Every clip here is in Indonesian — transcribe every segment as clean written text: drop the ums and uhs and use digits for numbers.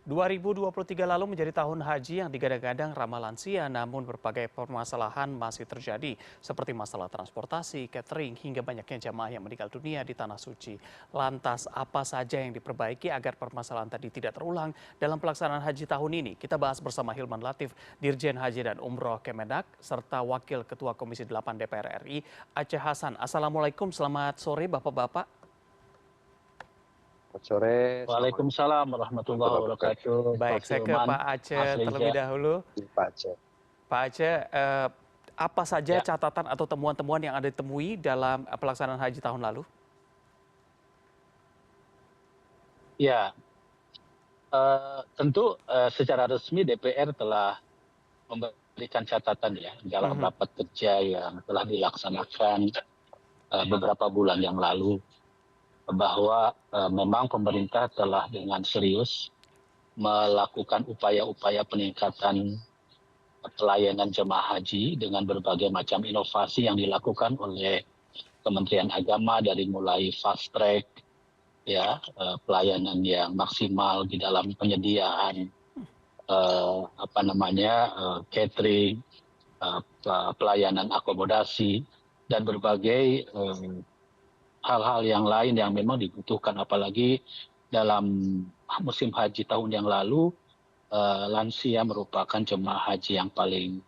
2023 lalu menjadi tahun haji yang digadang-gadang ramah lansia, namun berbagai permasalahan masih terjadi, seperti masalah transportasi, catering, hingga banyaknya jamaah yang meninggal dunia di Tanah Suci. Lantas, apa saja yang diperbaiki agar permasalahan tadi tidak terulang dalam pelaksanaan haji tahun ini? Kita bahas bersama Hilman Latif, Dirjen Haji dan Umroh Kemenak, serta Wakil Ketua Komisi 8 DPR RI, Aceh Hasan. Assalamualaikum, selamat sore Bapak-Bapak. Selamat sore, selamat Waalaikumsalam warahmatullahi wabarakatuh. Prof. Baik, saya ke Hilman, Pak Mas Aceh terlebih Reza. dahulu. Pak Aceh. Pak Aceh, apa saja Ya, catatan atau temuan-temuan yang Anda temui dalam pelaksanaan haji tahun lalu? ya. Tentu secara resmi DPR telah memberikan catatan ya dalam Mhm. rapat kerja yang telah dilaksanakan beberapa bulan yang lalu bahwa memang pemerintah telah dengan serius melakukan upaya-upaya peningkatan pelayanan jemaah haji dengan berbagai macam inovasi yang dilakukan oleh Kementerian Agama dari mulai fast track ya pelayanan yang maksimal di dalam penyediaan catering, pelayanan akomodasi dan berbagai hal-hal yang lain yang memang dibutuhkan, apalagi dalam musim haji tahun yang lalu lansia merupakan jemaah haji yang paling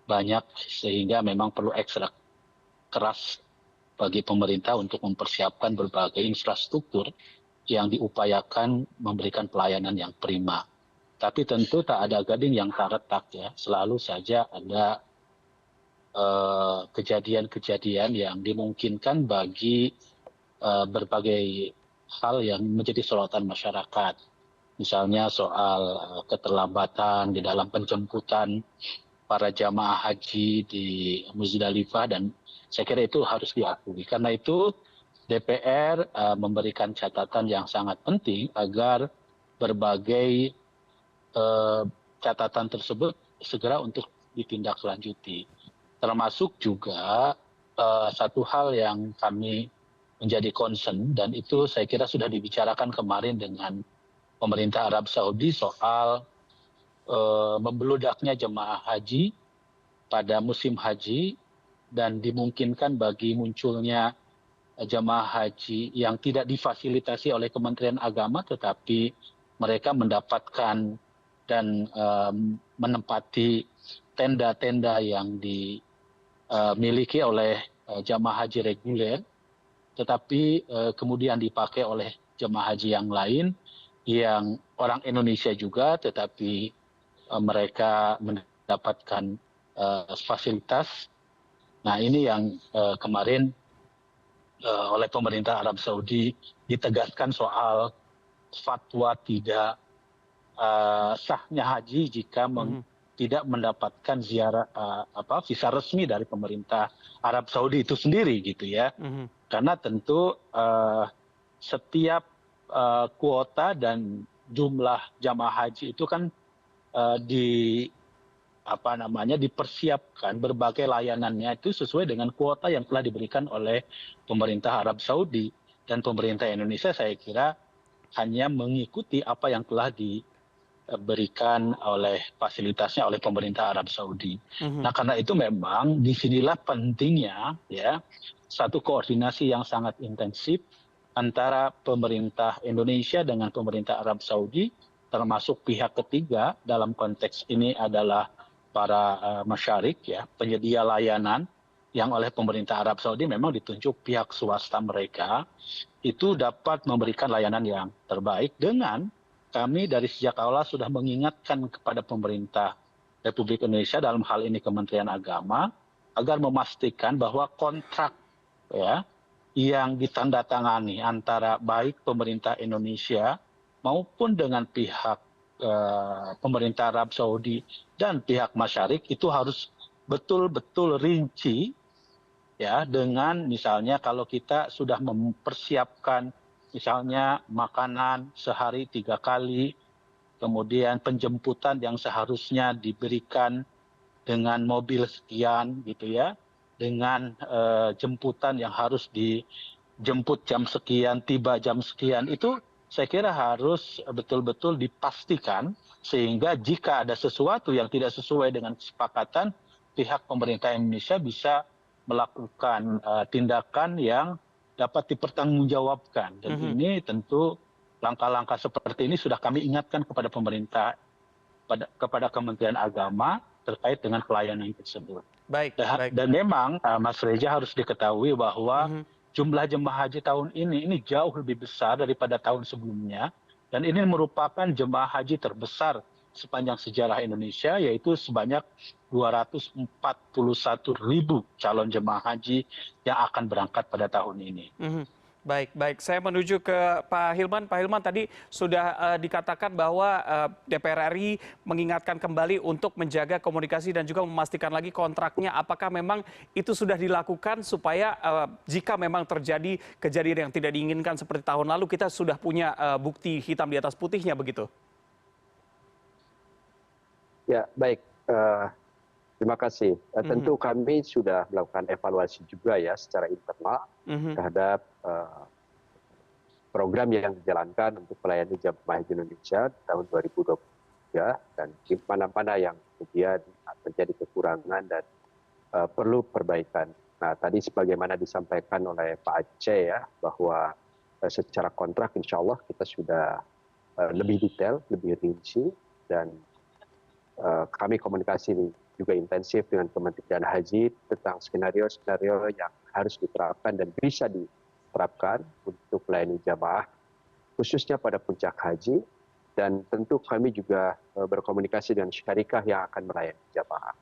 banyak, sehingga memang perlu ekstra keras bagi pemerintah untuk mempersiapkan berbagai infrastruktur yang diupayakan memberikan pelayanan yang prima. Tapi tentu tak ada gading yang tak retak ya, selalu saja ada kejadian-kejadian yang dimungkinkan bagi berbagai hal yang menjadi sorotan masyarakat. Misalnya soal keterlambatan di dalam penjemputan para jamaah haji di Muzdalifah, dan saya kira itu harus diakui. Karena itu DPR memberikan catatan yang sangat penting agar berbagai catatan tersebut segera untuk ditindaklanjuti. Termasuk juga satu hal yang kami menjadi concern, dan itu saya kira sudah dibicarakan kemarin dengan pemerintah Arab Saudi soal membeludaknya jemaah haji pada musim haji dan dimungkinkan bagi munculnya jemaah haji yang tidak difasilitasi oleh Kementerian Agama, tetapi mereka mendapatkan dan menempati tenda-tenda yang dimiliki oleh jemaah haji reguler, tetapi kemudian dipakai oleh jemaah haji yang lain yang orang Indonesia juga, tetapi mereka mendapatkan fasilitas. Nah, ini yang kemarin oleh pemerintah Arab Saudi ditegaskan soal fatwa tidak sahnya haji jika tidak mendapatkan visa resmi dari pemerintah Arab Saudi itu sendiri gitu ya. Karena tentu setiap kuota dan jumlah jamaah haji itu kan dipersiapkan berbagai layanannya itu sesuai dengan kuota yang telah diberikan oleh pemerintah Arab Saudi, dan pemerintah Indonesia saya kira hanya mengikuti apa yang telah diberikan oleh fasilitasnya oleh pemerintah Arab Saudi. Nah, karena itu memang disinilah pentingnya ya satu koordinasi yang sangat intensif antara pemerintah Indonesia dengan pemerintah Arab Saudi, termasuk pihak ketiga dalam konteks ini adalah para masyarik ya, penyedia layanan yang oleh pemerintah Arab Saudi memang ditunjuk pihak swasta mereka itu dapat memberikan layanan yang terbaik, dengan kami dari sejak awal sudah mengingatkan kepada pemerintah Republik Indonesia, dalam hal ini Kementerian Agama, agar memastikan bahwa kontrak ya yang ditandatangani antara baik pemerintah Indonesia maupun dengan pihak pemerintah Arab Saudi dan pihak masyarik itu harus betul-betul rinci ya, dengan misalnya kalau kita sudah mempersiapkan misalnya makanan sehari 3 kali, kemudian penjemputan yang seharusnya diberikan dengan mobil sekian gitu ya, dengan jemputan yang harus dijemput jam sekian, tiba jam sekian, itu saya kira harus betul-betul dipastikan sehingga jika ada sesuatu yang tidak sesuai dengan kesepakatan, pihak pemerintah Indonesia bisa melakukan tindakan yang dapat dipertanggungjawabkan. Dan Mhm. ini tentu langkah-langkah seperti ini sudah kami ingatkan kepada pemerintah, kepada Kementerian Agama terkait dengan pelayanan tersebut. Baik, baik. Dan memang Mas Reza harus diketahui bahwa Mhm. jumlah jemaah haji tahun ini jauh lebih besar daripada tahun sebelumnya, dan ini merupakan jemaah haji terbesar sepanjang sejarah Indonesia, yaitu sebanyak 241.000 calon jemaah haji yang akan berangkat pada tahun ini. Mhm. Baik, baik. Saya menuju ke Pak Hilman. Pak Hilman, tadi sudah dikatakan bahwa DPR RI mengingatkan kembali untuk menjaga komunikasi dan juga memastikan lagi kontraknya. Apakah memang itu sudah dilakukan supaya jika memang terjadi kejadian yang tidak diinginkan seperti tahun lalu, kita sudah punya bukti hitam di atas putihnya begitu? Ya, baik. Terima kasih. Mhm. Tentu kami sudah melakukan evaluasi juga ya secara internal Mhm. terhadap program yang dijalankan untuk melayani jemaah haji Indonesia di tahun 2023 dan di mana-mana yang kemudian terjadi kekurangan dan perlu perbaikan. Nah, tadi sebagaimana disampaikan oleh Pak Aceh ya, bahwa secara kontrak insya Allah kita sudah lebih detail, lebih rinci, dan kami komunikasi juga intensif dengan Kementerian Haji tentang skenario-skenario yang harus diterapkan dan bisa diterapkan untuk melayani jamaah, khususnya pada puncak haji, dan tentu kami juga berkomunikasi dengan syarikah yang akan melayani jamaah.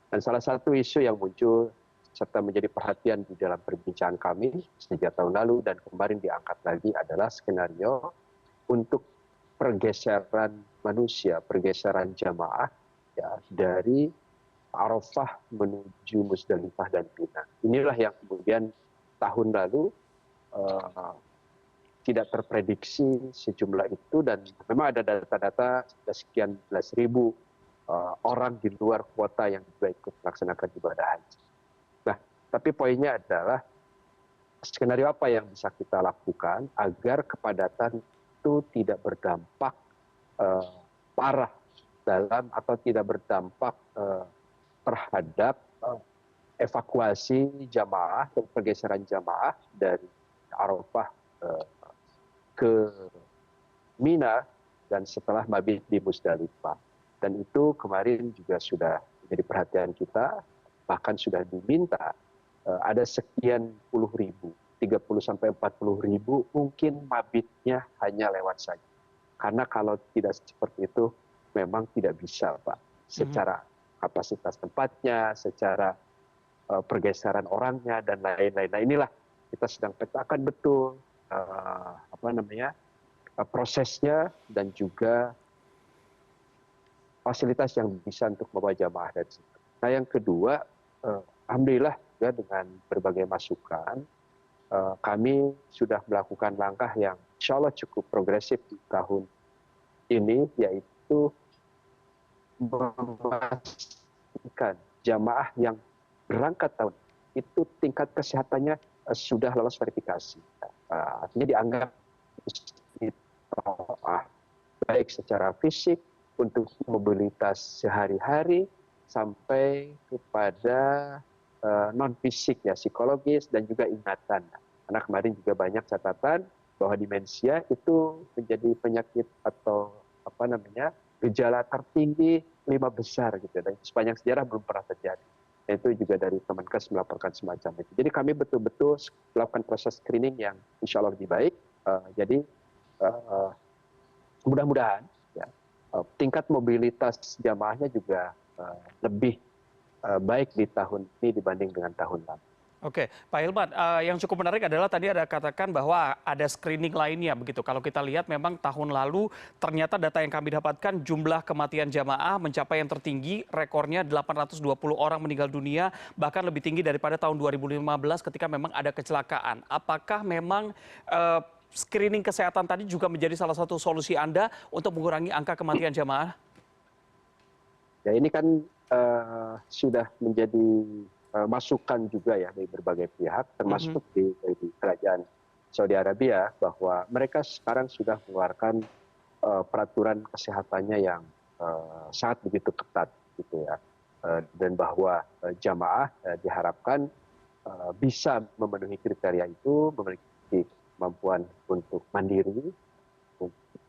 Dan salah satu isu yang muncul serta menjadi perhatian di dalam perbincangan kami sejak tahun lalu dan kemarin diangkat lagi adalah skenario untuk pergeseran manusia, pergeseran jamaah ya, dari Arafah menuju Musdalifah dan Mina. Inilah yang kemudian tahun lalu tidak terprediksi sejumlah itu, dan memang ada data-data sekian belas ribu orang di luar kuota yang juga ikut melaksanakan ibadah haji. Nah, tapi poinnya adalah skenario apa yang bisa kita lakukan agar kepadatan itu tidak berdampak parah dalam atau tidak berdampak terhadap evakuasi jamaah dan pergeseran jamaah dari Arafah ke Mina dan setelah mabit di Musdalifah. Dan itu kemarin juga sudah menjadi perhatian kita, bahkan sudah diminta ada sekian puluh ribu, 30 sampai 40 ribu, mungkin mabitnya hanya lewat saja. Karena kalau tidak seperti itu, memang tidak bisa, Pak. Secara kapasitas tempatnya, secara pergeseran orangnya, dan lain-lain. Nah, inilah kita sedang petakan betul prosesnya dan juga fasilitas yang bisa untuk membawa jamaah dari situ. Nah, yang kedua, alhamdulillah juga dengan berbagai masukan, kami sudah melakukan langkah yang insya Allah cukup progresif di tahun ini, yaitu memastikan jamaah yang berangkat tahun itu tingkat kesehatannya sudah lolos verifikasi. Artinya dianggap baik secara fisik, untuk mobilitas sehari-hari, sampai kepada non-fisik ya, psikologis dan juga ingatan. Karena kemarin juga banyak catatan bahwa demensia itu menjadi penyakit atau gejala tertinggi 5 besar gitu, dan sepanjang sejarah belum pernah terjadi. Itu juga dari Kemenkes melaporkan semacam itu. Jadi kami betul-betul melakukan proses screening yang insya Allah lebih baik. Jadi mudah-mudahan ya, tingkat mobilitas jamaahnya juga lebih baik di tahun ini dibanding dengan tahun lalu. Oke, Pak Hilman, yang cukup menarik adalah tadi ada katakan bahwa ada screening lainnya begitu. Kalau kita lihat memang tahun lalu ternyata data yang kami dapatkan jumlah kematian jamaah mencapai yang tertinggi, rekornya 820 orang meninggal dunia, bahkan lebih tinggi daripada tahun 2015 ketika memang ada kecelakaan. Apakah memang screening kesehatan tadi juga menjadi salah satu solusi Anda untuk mengurangi angka kematian jamaah? Ya, ini kan sudah menjadi masukan juga ya dari berbagai pihak, termasuk dari kerajaan Saudi Arabia bahwa mereka sekarang sudah mengeluarkan peraturan kesehatannya yang sangat begitu ketat gitu ya. Dan bahwa jamaah diharapkan bisa memenuhi kriteria itu, memiliki kemampuan untuk mandiri,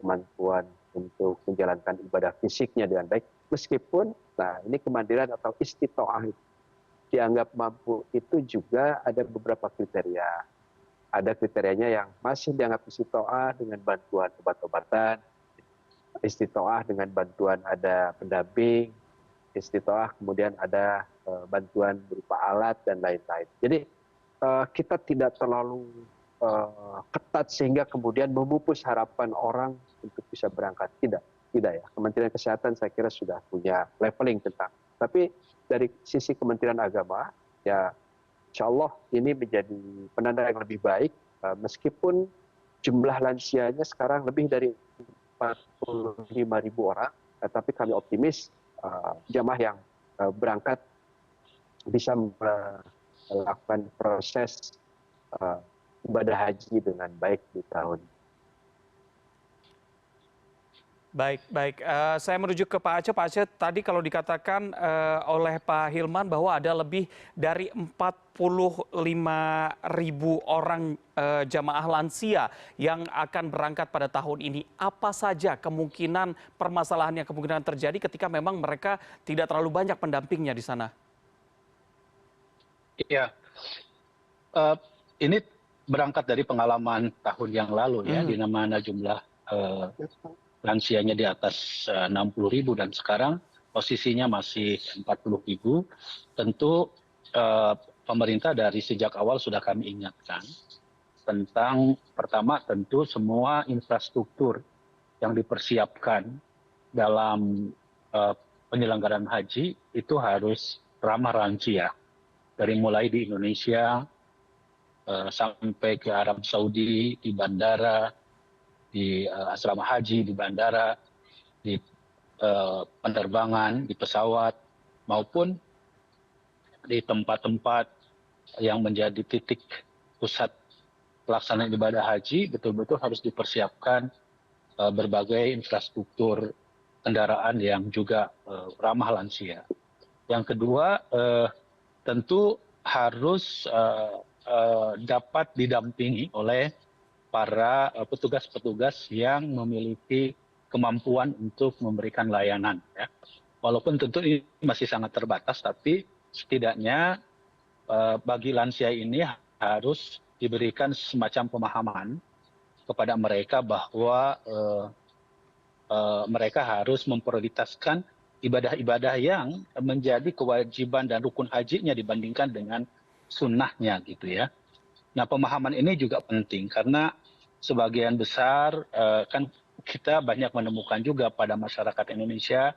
kemampuan untuk menjalankan ibadah fisiknya dengan baik, meskipun nah ini kemandirian atau istitoah dianggap mampu itu juga ada beberapa kriteria. Ada kriterianya yang masih dianggap istitoah dengan bantuan obat-obatan, istitoah dengan bantuan ada pendamping, istitoah kemudian ada bantuan berupa alat dan lain-lain. Jadi kita tidak terlalu ketat sehingga kemudian memupus harapan orang untuk bisa berangkat. Tidak ya. Kementerian Kesehatan saya kira sudah punya leveling tentang. Tapi dari sisi Kementerian Agama, ya insya Allah ini menjadi penanda yang lebih baik, meskipun jumlah lansianya sekarang lebih dari 45.000 orang, tapi kami optimis jamaah yang berangkat bisa melakukan proses ibadah haji dengan baik di tahun. Baik. Saya merujuk ke Pak Aceh. Pak Aceh, tadi kalau dikatakan oleh Pak Hilman bahwa ada lebih dari 45.000 orang jamaah lansia yang akan berangkat pada tahun ini. Apa saja kemungkinan permasalahan yang kemungkinan terjadi ketika memang mereka tidak terlalu banyak pendampingnya di sana? Iya, ini berangkat dari pengalaman tahun yang lalu ya, di mana jumlah lansianya di atas 60.000 dan sekarang posisinya masih 40.000. Tentu pemerintah dari sejak awal sudah kami ingatkan tentang pertama tentu semua infrastruktur yang dipersiapkan dalam penyelenggaraan haji itu harus ramah lansia. Dari mulai di Indonesia sampai ke Arab Saudi, di bandara, di asrama haji, di bandara, di penerbangan, di pesawat, maupun di tempat-tempat yang menjadi titik pusat pelaksanaan ibadah haji, betul-betul harus dipersiapkan berbagai infrastruktur kendaraan yang juga ramah lansia. Yang kedua, tentu harus dapat didampingi oleh para petugas-petugas yang memiliki kemampuan untuk memberikan layanan. Ya. Walaupun tentu ini masih sangat terbatas, tapi setidaknya bagi lansia ini harus diberikan semacam pemahaman kepada mereka bahwa mereka harus memprioritaskan ibadah-ibadah yang menjadi kewajiban dan rukun hajinya dibandingkan dengan sunnahnya gitu ya. Nah, pemahaman ini juga penting karena sebagian besar kan kita banyak menemukan juga pada masyarakat Indonesia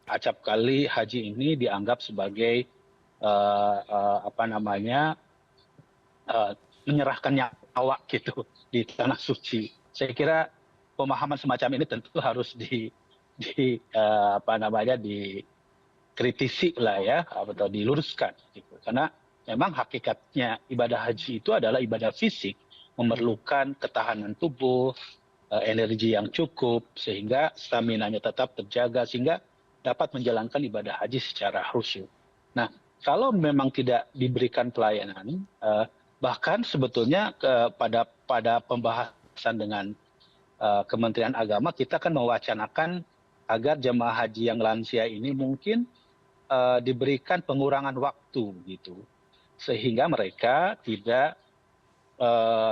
acap kali haji ini dianggap sebagai menyerahkan nyawa gitu di tanah suci. Saya kira pemahaman semacam ini tentu harus dikritisi lah ya atau diluruskan gitu. Karena memang hakikatnya ibadah haji itu adalah ibadah fisik, memerlukan ketahanan tubuh, energi yang cukup, sehingga stamina-nya tetap terjaga, sehingga dapat menjalankan ibadah haji secara khusyuk. Nah, kalau memang tidak diberikan pelayanan, bahkan sebetulnya pada pembahasan dengan Kementerian Agama, kita kan mewacanakan agar jemaah haji yang lansia ini mungkin diberikan pengurangan waktu gitu, sehingga mereka tidak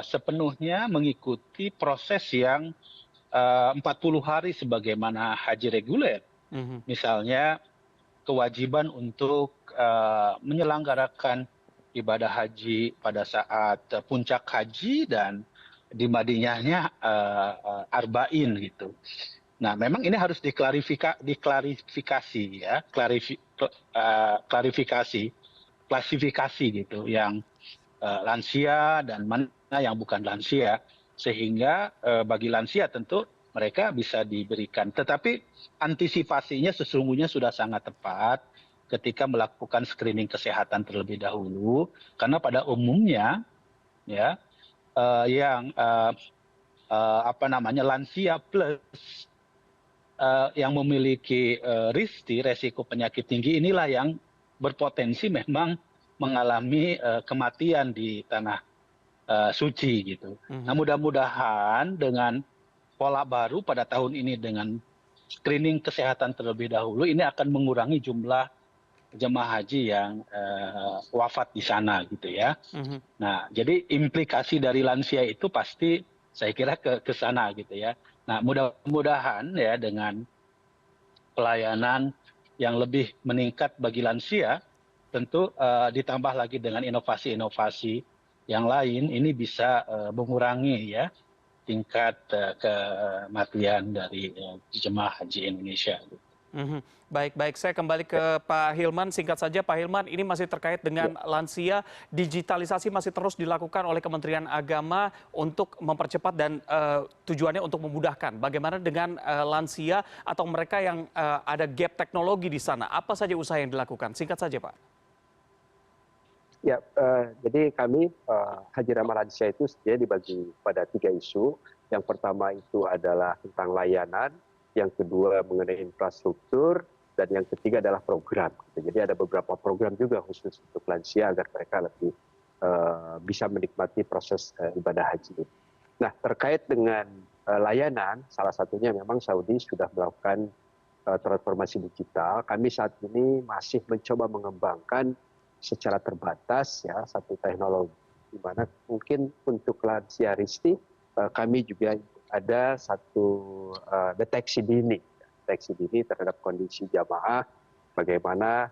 sepenuhnya mengikuti proses yang 40 hari sebagaimana haji reguler. Misalnya kewajiban untuk menyelenggarakan ibadah haji pada saat puncak haji dan di Madinahnya arba'in gitu. Nah, memang ini harus diklarifikasi ya, klasifikasi gitu, yang lansia dan mana yang bukan lansia, sehingga bagi lansia tentu mereka bisa diberikan. Tetapi antisipasinya sesungguhnya sudah sangat tepat ketika melakukan screening kesehatan terlebih dahulu, karena pada umumnya ya yang lansia plus yang memiliki resiko penyakit tinggi inilah yang berpotensi memang mengalami kematian di tanah suci gitu. Nah, mudah-mudahan dengan pola baru pada tahun ini dengan screening kesehatan terlebih dahulu ini akan mengurangi jumlah jemaah haji yang wafat di sana gitu ya. Nah, jadi implikasi dari lansia itu pasti saya kira ke sana gitu ya. Nah, mudah-mudahan ya dengan pelayanan yang lebih meningkat bagi lansia, tentu ditambah lagi dengan inovasi-inovasi yang lain, ini bisa mengurangi ya tingkat kematian dari jemaah haji Indonesia. Baik, saya kembali ke Pak Hilman. Singkat saja Pak Hilman, ini masih terkait dengan lansia, digitalisasi masih terus dilakukan oleh Kementerian Agama untuk mempercepat dan tujuannya untuk memudahkan. Bagaimana dengan lansia atau mereka yang ada gap teknologi di sana? Apa saja usaha yang dilakukan? Singkat saja Pak. Ya, jadi kami Haji Ramah Lansia itu sebenarnya dibagi pada 3 isu. Yang pertama itu adalah tentang layanan, yang kedua mengenai infrastruktur, dan yang ketiga adalah program. Jadi ada beberapa program juga khusus untuk lansia agar mereka lebih bisa menikmati proses ibadah haji. Nah, terkait dengan layanan, salah satunya memang Saudi sudah melakukan transformasi digital. Kami saat ini masih mencoba mengembangkan secara terbatas ya satu teknologi di mana mungkin untuk lansia risti kami juga ada satu deteksi dini terhadap kondisi jamaah, bagaimana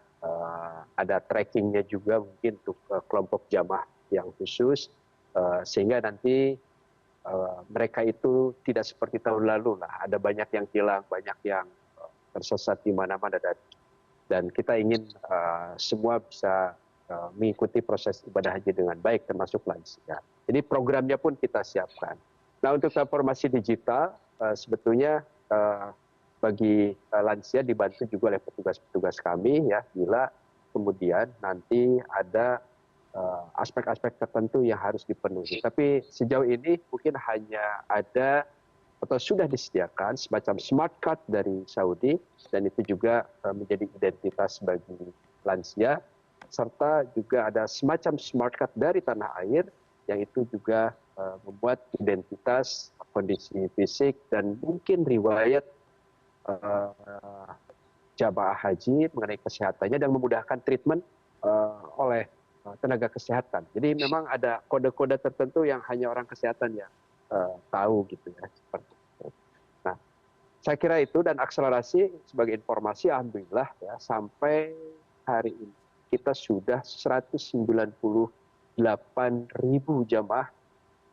ada trackingnya juga mungkin untuk kelompok jamaah yang khusus sehingga nanti mereka itu tidak seperti tahun lalu lah, ada banyak yang hilang, banyak yang tersesat di mana-mana, dan kita ingin semua bisa mengikuti proses ibadah haji dengan baik termasuk lansia. Jadi programnya pun kita siapkan. Nah, untuk transformasi digital sebetulnya bagi lansia dibantu juga oleh petugas-petugas kami ya, bila kemudian nanti ada aspek-aspek tertentu yang harus dipenuhi. Tapi sejauh ini mungkin hanya ada atau sudah disediakan semacam smart card dari Saudi, dan itu juga menjadi identitas bagi lansia, serta juga ada semacam smart card dari tanah air yang itu juga membuat identitas, kondisi fisik, dan mungkin riwayat jamaah haji mengenai kesehatannya dan memudahkan treatment oleh tenaga kesehatan. Jadi memang ada kode-kode tertentu yang hanya orang kesehatan yang tahu gitu ya, seperti itu. Nah, saya kira itu, dan akselerasi sebagai informasi alhamdulillah ya sampai hari ini kita sudah 198.000 jamaah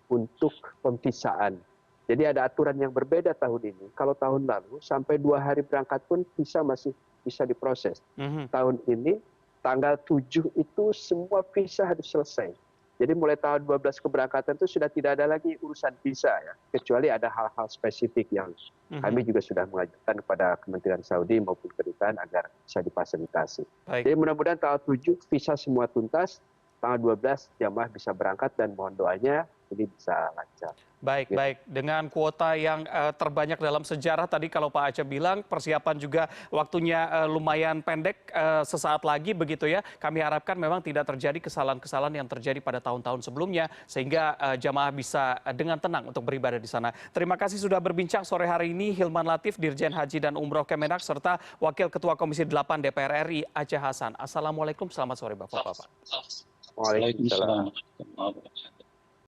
untuk pemvisaan. Jadi ada aturan yang berbeda tahun ini. Kalau tahun lalu sampai 2 hari berangkat pun masih bisa diproses. Tahun ini tanggal 7 itu semua visa harus selesai. Jadi mulai tahun 12 keberangkatan itu sudah tidak ada lagi urusan visa ya, kecuali ada hal-hal spesifik yang kami juga sudah mengajukan kepada Kementerian Saudi maupun kedutaan agar bisa difasilitasi. Jadi mudah-mudahan tanggal 7 visa semua tuntas, tanggal 12 jamaah bisa berangkat, dan mohon doanya ini bisa lancar. Baik. Dengan kuota yang terbanyak dalam sejarah tadi kalau Pak Aceh bilang persiapan juga waktunya lumayan pendek, sesaat lagi begitu ya. Kami harapkan memang tidak terjadi kesalahan-kesalahan yang terjadi pada tahun-tahun sebelumnya sehingga jamaah bisa dengan tenang untuk beribadah di sana. Terima kasih sudah berbincang sore hari ini Hilman Latif, Dirjen Haji dan Umroh Kemenak, serta Wakil Ketua Komisi 8 DPR RI Aceh Hasan. Assalamualaikum, selamat sore Bapak-Bapak. Waalaikumsalam.